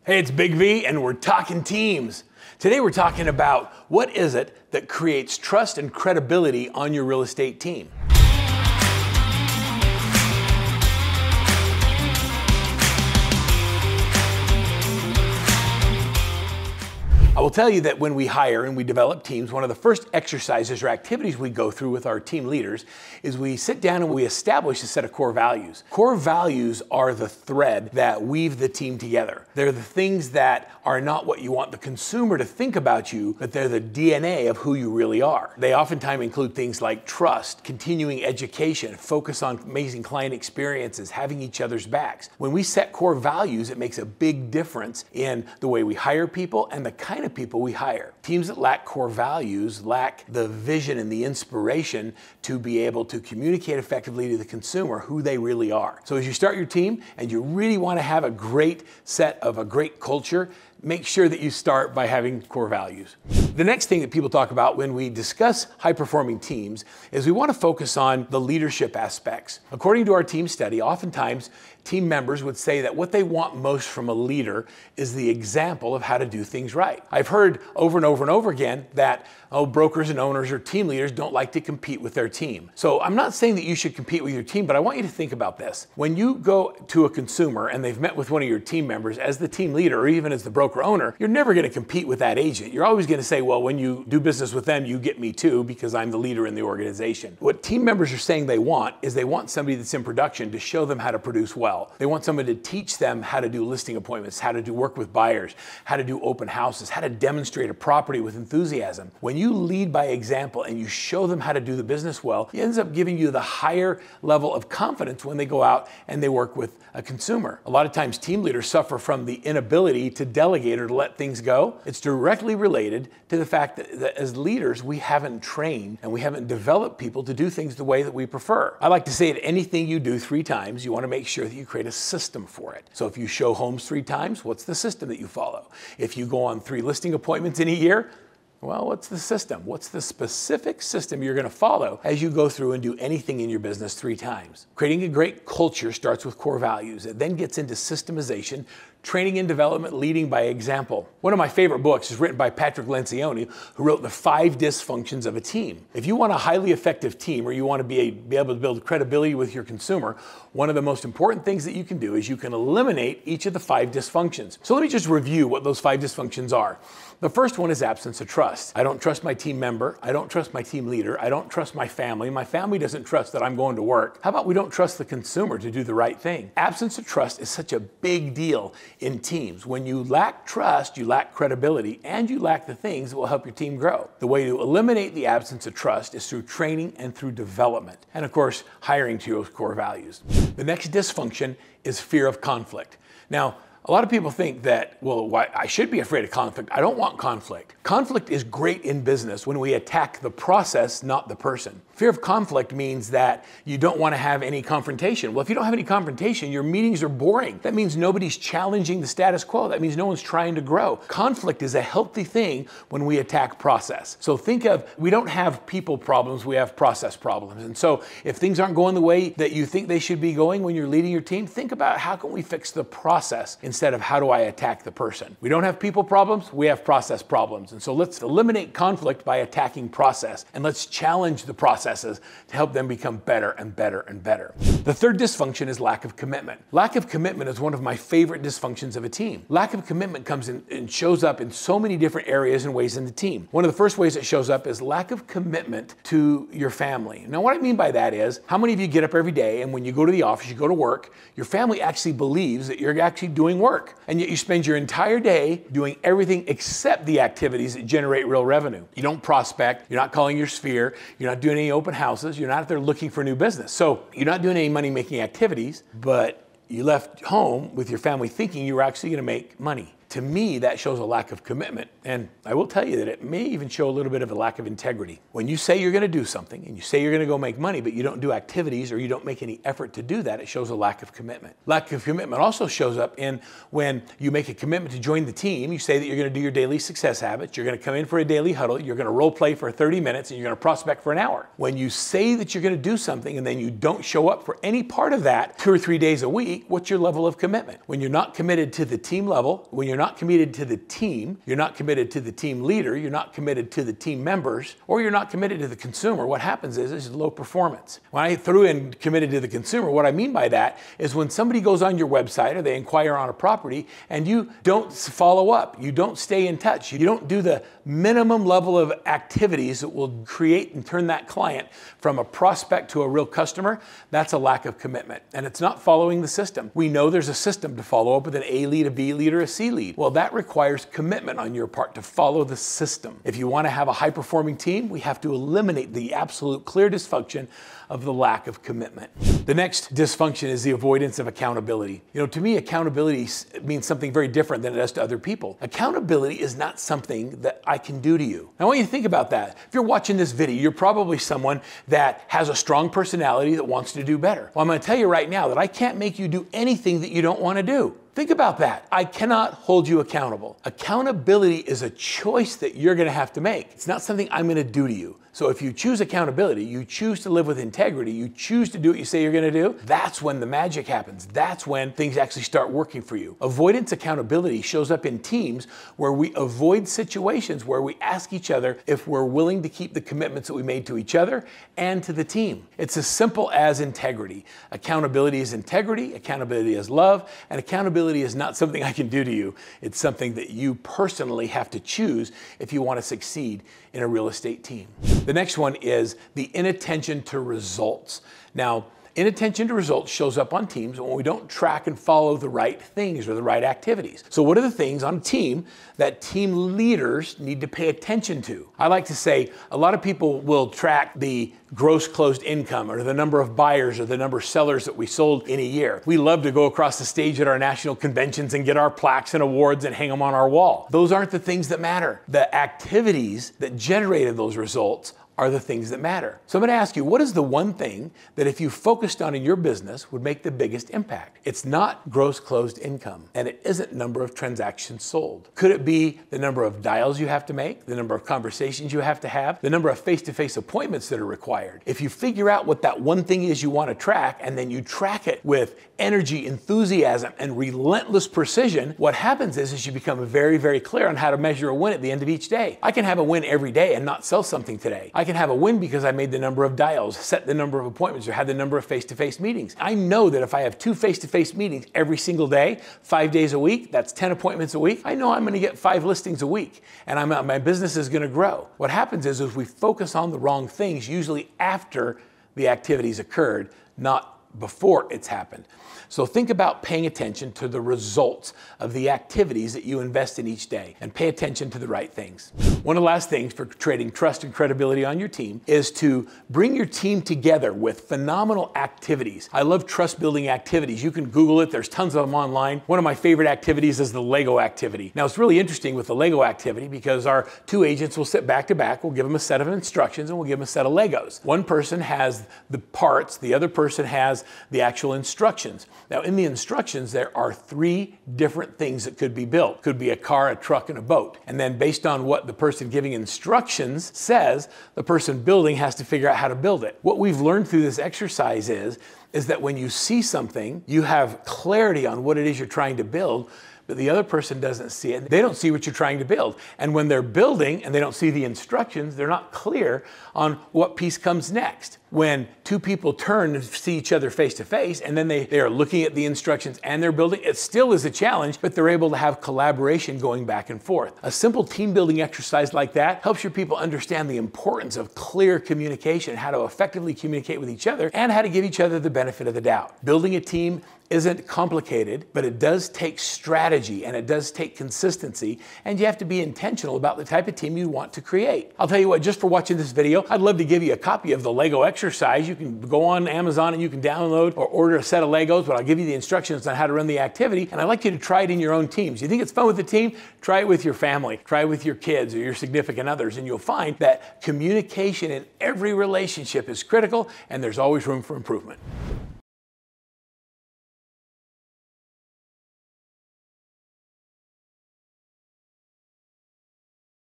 Hey, it's Big V and we're talking teams. Today we're talking about what is it that creates trust and credibility on your real estate team. I will tell you that when we hire and we develop teams, one of the first exercises or activities we go through with our team leaders is we sit down and we establish a set of core values. Core values are the thread that weave the team together. They're the things that are not what you want the consumer to think about you, but they're the DNA of who you really are. They oftentimes include things like trust, continuing education, focus on amazing client experiences, having each other's backs. When we set core values, it makes a big difference in the way we hire people and the kind of people we hire. Teams that lack core values lack the vision and the inspiration to be able to communicate effectively to the consumer who they really are. So as you start your team and you really want to have a great set of a great culture, make sure that you start by having core values. The next thing that people talk about when we discuss high-performing teams is we want to focus on the leadership aspects. According to our team study, oftentimes team members would say that what they want most from a leader is the example of how to do things right. I've heard over and over and over again that brokers and owners or team leaders don't like to compete with their team. So I'm not saying that you should compete with your team, but I want you to think about this. When you go to a consumer and they've met with one of your team members as the team leader or even as the broker owner, you're never going to compete with that agent. You're always going to say, well, when you do business with them, you get me too because I'm the leader in the organization. What team members are saying they want is they want somebody that's in production to show them how to produce well. They want somebody to teach them how to do listing appointments, how to do work with buyers, how to do open houses, how to demonstrate a property with enthusiasm. When you lead by example and you show them how to do the business well, it ends up giving you the higher level of confidence when they go out and they work with a consumer. A lot of times team leaders suffer from the inability to delegate or to let things go. It's directly related to the fact that as leaders, we haven't trained and we haven't developed people to do things the way that we prefer. I like to say that anything you do 3 times, you want to make sure that you create a system for it. So if you show homes 3 times, what's the system that you follow? If you go on 3 listing appointments in a year, well, what's the system? What's the specific system you're going to follow as you go through and do anything in your business 3 times? Creating a great culture starts with core values. It then gets into systemization, training and development, leading by example. One of my favorite books is written by Patrick Lencioni, who wrote The 5 Dysfunctions of a Team. If you want a highly effective team or you want to be able to build credibility with your consumer, one of the most important things that you can do is you can eliminate each of the 5 dysfunctions. So let me just review what those 5 dysfunctions are. The first one is absence of trust. I don't trust my team member. I don't trust my team leader. I don't trust my family. My family doesn't trust that I'm going to work. How about we don't trust the consumer to do the right thing? Absence of trust is such a big deal in teams. When you lack trust, you lack credibility and you lack the things that will help your team grow. The way to eliminate the absence of trust is through training and through development. And of course, hiring to your core values. The next dysfunction is fear of conflict. Now, a lot of people think that, well, I should be afraid of conflict. I don't want conflict. Conflict is great in business when we attack the process, not the person. Fear of conflict means that you don't want to have any confrontation. Well, if you don't have any confrontation, your meetings are boring. That means nobody's challenging the status quo. That means no one's trying to grow. Conflict is a healthy thing when we attack process. So think of, we don't have people problems, we have process problems. And so if things aren't going the way that you think they should be going when you're leading your team, think about how can we fix the process instead of how do I attack the person. We don't have people problems, we have process problems. And so let's eliminate conflict by attacking process and let's challenge the processes to help them become better and better and better. The third dysfunction is lack of commitment. Lack of commitment is one of my favorite dysfunctions of a team. Lack of commitment comes in and shows up in so many different areas and ways in the team. One of the first ways it shows up is lack of commitment to your family. Now what I mean by that is, how many of you get up every day and when you go to the office, you go to work, your family actually believes that you're actually doing work, and yet you spend your entire day doing everything except the activities that generate real revenue. You don't prospect, you're not calling your sphere, you're not doing any open houses, you're not out there looking for new business. So you're not doing any money-making activities, but you left home with your family thinking you were actually going to make money. To me, that shows a lack of commitment. And I will tell you that it may even show a little bit of a lack of integrity. When you say you're going to do something and you say you're going to go make money, but you don't do activities or you don't make any effort to do that, it shows a lack of commitment. Lack of commitment also shows up in when you make a commitment to join the team. You say that you're going to do your daily success habits. You're going to come in for a daily huddle. You're going to role play for 30 minutes and you're going to prospect for an hour. When you say that you're going to do something and then you don't show up for any part of that 2 or 3 days a week, what's your level of commitment? When you're not committed to the team level, when you're not committed to the team, you're not committed to the team leader, you're not committed to the team members, or you're not committed to the consumer, what happens is low performance. When I threw in committed to the consumer, what I mean by that is when somebody goes on your website or they inquire on a property and you don't follow up, you don't stay in touch, you don't do the minimum level of activities that will create and turn that client from a prospect to a real customer, that's a lack of commitment. And it's not following the system. We know there's a system to follow up with an A lead, a B lead, or a C lead. Well, that requires commitment on your part to follow the system. If you want to have a high-performing team, we have to eliminate the absolute clear dysfunction of the lack of commitment. The next dysfunction is the avoidance of accountability. To me, accountability means something very different than it does to other people. Accountability is not something that I can do to you. I want you to think about that. If you're watching this video, you're probably someone that has a strong personality that wants to do better. Well, I'm going to tell you right now that I can't make you do anything that you don't want to do. Think about that. I cannot hold you accountable. Accountability is a choice that you're going to have to make. It's not something I'm going to do to you. So if you choose accountability, you choose to live with integrity, you choose to do what you say you're going to do, that's when the magic happens. That's when things actually start working for you. Avoidance accountability shows up in teams where we avoid situations where we ask each other if we're willing to keep the commitments that we made to each other and to the team. It's as simple as integrity. Accountability is integrity, accountability is love, and accountability is not something I can do to you. It's something that you personally have to choose if you want to succeed in a real estate team. The next one is the inattention to results. Now, inattention to results shows up on teams when we don't track and follow the right things or the right activities. So what are the things on a team that team leaders need to pay attention to? I like to say a lot of people will track the gross closed income or the number of buyers or the number of sellers that we sold in a year. We love to go across the stage at our national conventions and get our plaques and awards and hang them on our wall. Those aren't the things that matter. The activities that generated those results are the things that matter. So I'm going to ask you, what is the one thing that if you focused on in your business would make the biggest impact? It's not gross closed income, and it isn't number of transactions sold. Could it be the number of dials you have to make, the number of conversations you have to have, the number of face-to-face appointments that are required? If you figure out what that one thing is you want to track, and then you track it with energy, enthusiasm, and relentless precision, what happens is you become very, very clear on how to measure a win at the end of each day. I can have a win every day and not sell something today. I can have a win because I made the number of dials, set the number of appointments, or had the number of face-to-face meetings. I know that if I have 2 face-to-face meetings every single day, 5 days a week, that's 10 appointments a week. I know I'm going to get 5 listings a week, and my business is going to grow. What happens is we focus on the wrong things, usually after the activities occurred, not before it's happened. So think about paying attention to the results of the activities that you invest in each day and pay attention to the right things. One of the last things for creating trust and credibility on your team is to bring your team together with phenomenal activities. I love trust building activities. You can Google it. There's tons of them online. One of my favorite activities is the Lego activity. Now it's really interesting with the Lego activity because our 2 agents will sit back to back. We'll give them a set of instructions and we'll give them a set of Legos. One person has the parts. The other person has the actual instructions. Now in the instructions, there are 3 different things that could be built. Could be a car, a truck, and a boat. And then based on what the person giving instructions says, the person building has to figure out how to build it. What we've learned through this exercise is that when you see something, you have clarity on what it is you're trying to build, but the other person doesn't see it. They don't see what you're trying to build. And when they're building and they don't see the instructions, they're not clear on what piece comes next. When 2 people turn and see each other face to face, and then they are looking at the instructions and they're building, it still is a challenge, but they're able to have collaboration going back and forth. A simple team building exercise like that helps your people understand the importance of clear communication, how to effectively communicate with each other, and how to give each other the benefit of the doubt. Building a team isn't complicated, but it does take strategy and it does take consistency, and you have to be intentional about the type of team you want to create. I'll tell you what, just for watching this video, I'd love to give you a copy of the Lego exercise. You can go on Amazon and you can download or order a set of Legos, but I'll give you the instructions on how to run the activity, and I'd like you to try it in your own teams. You think it's fun with the team? Try it with your family. Try it with your kids or your significant others, and you'll find that communication in every relationship is critical, and there's always room for improvement.